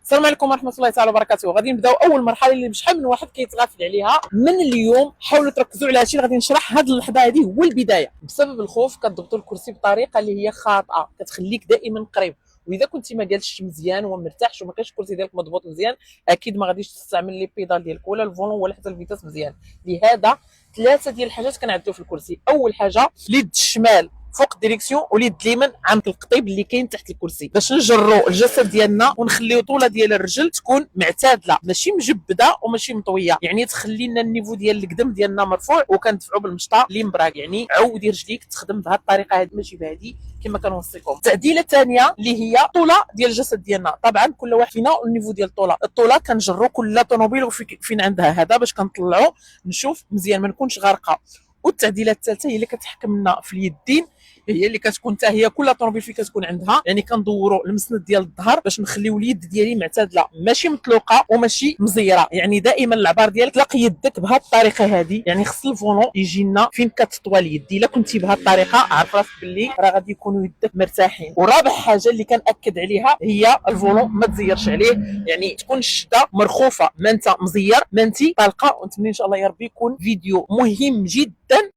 السلام عليكم ورحمه الله تعالى وبركاته. غادي نبداو اول مرحله اللي بشحال من واحد كيتغافل عليها من اليوم. حاولوا تركزوا على هادشي اللي غادي نشرح. هذه اللحظه هذه هو البدايه. بسبب الخوف كتضبطوا الكرسي بطريقه اللي هي خاطئه كتخليك دائما قريب، واذا كنتي ما جالسش مزيان وما مرتاحش وما كانش الكرسي ديالك مضبوط مزيان اكيد ما غاديش تستعمل لي بيدال ديالك ولا الفولون ولا حتى الفيتاس مزيان. لهذا ثلاثه ديال الحاجات كنعدلو في الكرسي. اول حاجه اليد الشمال فوق الديريكسيون واليد اليمين عند القطيب اللي كاين تحت الكرسي باش نجروا الجسد ديالنا ونخليو طوله ديال الرجل تكون معتدله، ماشي مجبده وماشي مطويه، يعني تخلي لنا النيفو ديال القدم ديالنا مرفوع وكندفعوا بالمشطه اللي مبراك. يعني عودي رجليك تخدم بهذه الطريقه هذه ماشي بهذه كما كنوصيكم. التعديله الثانيه اللي هي الطوله ديال الجسد ديالنا. طبعا كل واحد فينا النيفو ديال الطوله كنجروا كل طوموبيل فين عندها هذا باش كنطلعوا نشوف مزيان ما نكونش غارقه. والتعديله الثالثه هي اللي كتحكم لنا في اليدين، هي اللي كتكون حتى هي كل طوموبيل فين كتكون عندها، يعني كندوروا المسند ديال الظهر باش نخليو اليد ديالي معتدله ماشي مطلوقه وماشي مزيره. يعني دائما العبار ديالك طلق يدك بهذه الطريقه هذه، يعني خص الفولون يجي لنا فين كتطوى اليد. الا كنتي بهذه الطريقه عرف راسك باللي راه غادي يكونوا يدك مرتاحين. ورابع حاجه اللي كنأكد عليها هي الفولون ما تزيرش عليه، يعني تكون الشده مرخوفه، ما انت مزير ما انت طالقه. ونتمنى ان شاء الله يا ربي يكون فيديو مهم جدا